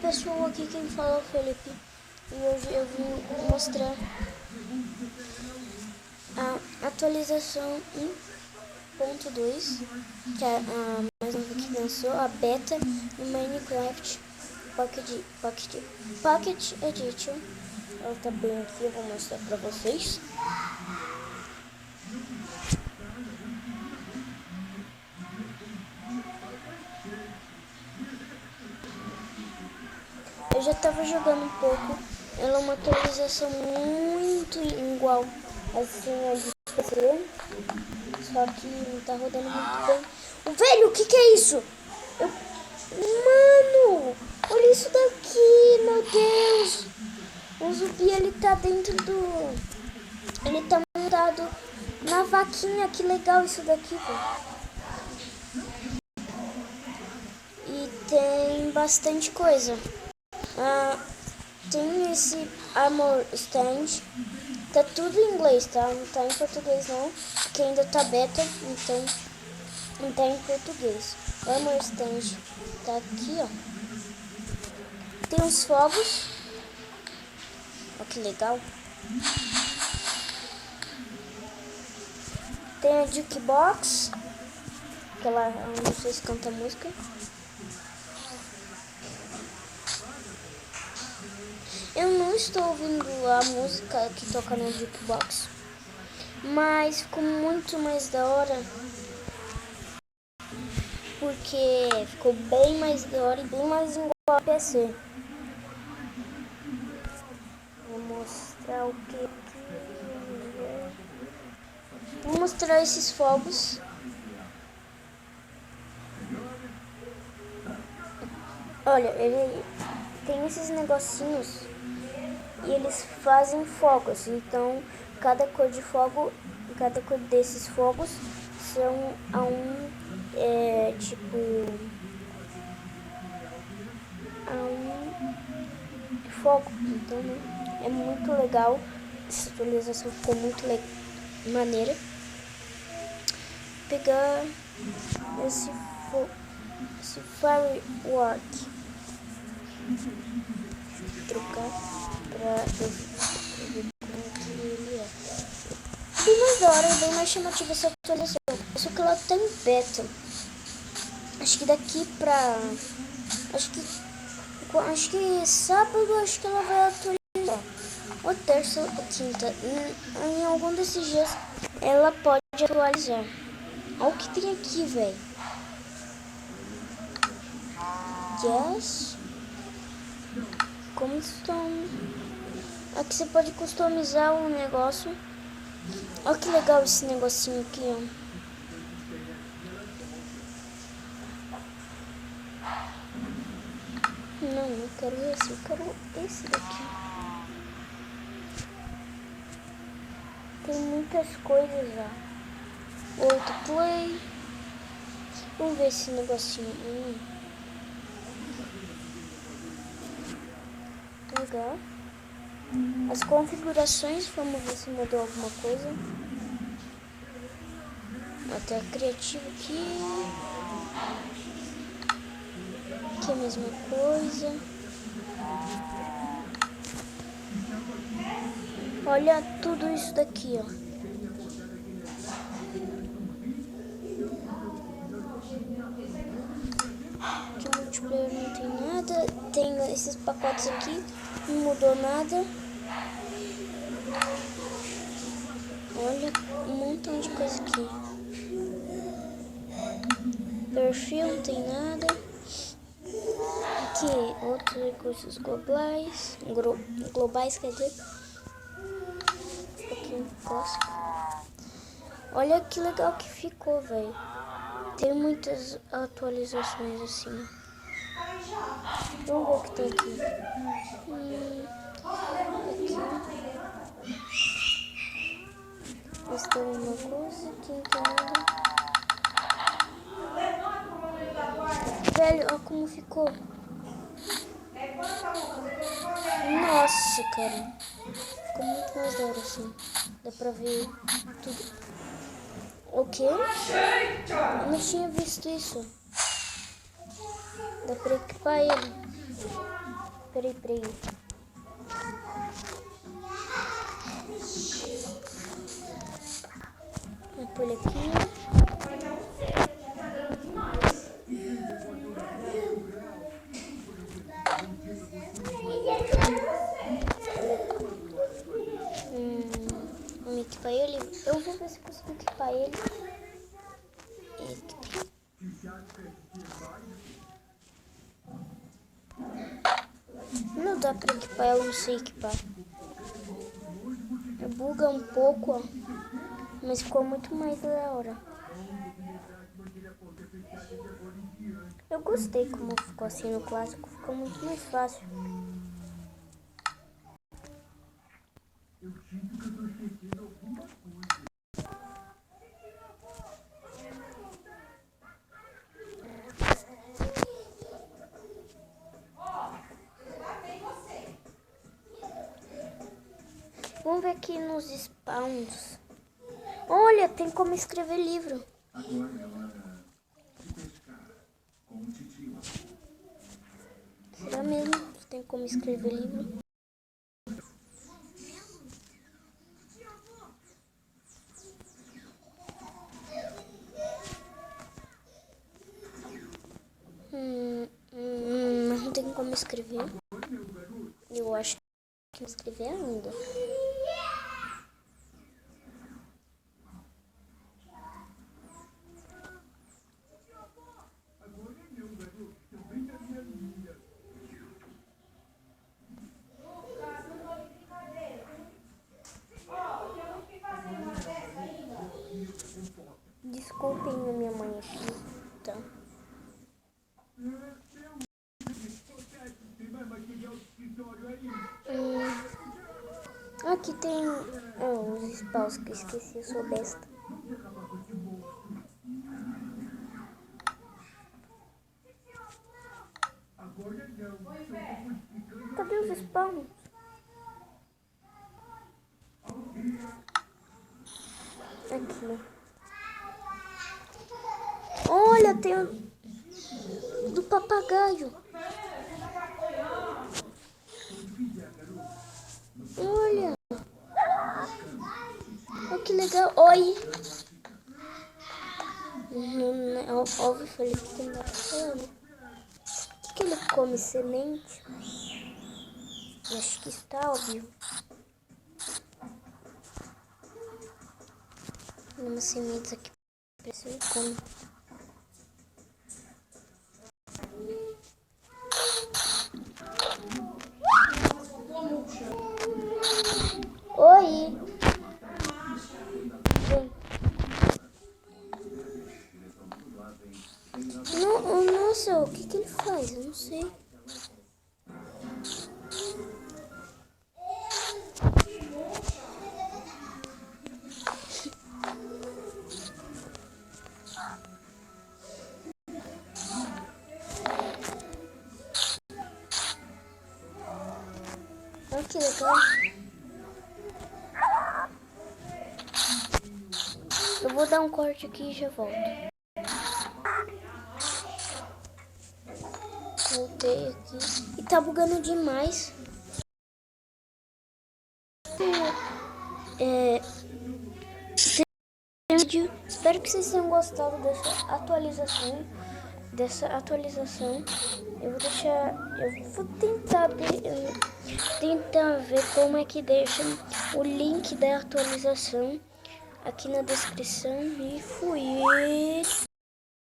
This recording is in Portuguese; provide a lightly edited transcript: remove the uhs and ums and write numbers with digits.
pessoal, aqui quem fala é o Felipe e hoje eu vim mostrar a atualização 1.2, que é a mais nova que lançou, a beta do Minecraft Pocket Edition. Ela tá bem aqui, eu vou mostrar pra vocês. Eu já tava jogando um pouco. Ela é uma atualização muito igual assim a de PC, só que não tá rodando muito bem. Velho, o que é isso? Mano, olha isso daqui, meu Deus. O zumbi, ele tá dentro do... Ele tá montado na vaquinha. Que legal isso daqui, velho. E tem bastante coisa. Tem esse Armor Stand. Tá tudo em inglês, tá? Não tá em português não, porque ainda tá beta, então não tá em português. O Armor Stand tá aqui, ó. Tem uns fogos. Ó, que legal. Tem a Jukebox, que ela, eu não sei se canta música. Eu não estou ouvindo a música que toca no Jukebox, mas ficou muito mais da hora, porque ficou bem mais da hora e bem mais igual ao PC. Vou mostrar o que aqui. Vou mostrar esses fogos. Olha, ele tem esses negocinhos e eles fazem fogos. Então, cada cor de fogo, cada cor desses fogos são fogo. Então, né, é muito legal. Essa atualização ficou muito maneira. Vou pegar esse firework, trocar pra eu ver como que ele é. Bem mais da hora, bem mais chamativa essa atualização. Só que ela tá em beta. Acho que daqui pra... Acho que sábado, acho que ela vai atualizar. Ou terça ou quinta. Em algum desses dias ela pode atualizar. Olha o que tem aqui, velho. Yes. Aqui você pode customizar um negócio. Olha que legal esse negocinho aqui, ó. Não, eu quero esse. Eu quero esse daqui. Tem muitas coisas, ó. Autoplay. Vamos ver esse negocinho. Legal. As configurações, vamos ver se mudou alguma coisa. Até criativo aqui. Aqui é a mesma coisa. Olha tudo isso daqui, ó. Aqui multiplayer não tem nada. Tem esses pacotes aqui. Não mudou nada. Olha um montão de coisa aqui. Perfil não tem nada. Aqui outros recursos globais, quer dizer. Um pouquinho clássico. Olha que legal que ficou, velho. Tem muitas atualizações assim. Vamos ver o que tem aqui. Esse tem uma coisa, aqui não tem nada. Velho, olha como ficou. Nossa, cara. Ficou muito mais da hora assim. Dá pra ver tudo. O quê? Eu não tinha visto isso. Dá pra equipar ele. Peraí. Vou pôr ele aqui. Vamos equipar ele. Eu vou ver se consigo equipar ele. Não dá pra equipar, eu não sei equipar. Buga um pouco, ó. Mas ficou muito mais da hora. Eu gostei como ficou assim no clássico. Ficou muito mais fácil. Vamos ver aqui nos spawns. Olha, tem como escrever livro. Será mesmo que tem como escrever livro? Mas não tem como escrever. Eu acho que não escrever ainda. Desculpem a minha mãe aqui, tá? Aqui tem uns spawns que eu esqueci, eu sou besta. Cadê os spawns? Aqui. Olha, tem o do papagaio. Olha. Oh, que legal. Oi. Óbvio, falei que não tá falando. O que ele come? Semente? Acho que está óbvio. Tem umas sementes aqui pra ver se ele come. Oi! Vem. Nossa, o que ele faz? Eu não sei. Olha que legal. Eu vou dar um corte aqui e já volto. Voltei aqui. E tá bugando demais. Espero que vocês tenham gostado dessa atualização. Eu vou tentar ver como é que deixa o link da atualização aqui na descrição. E fui.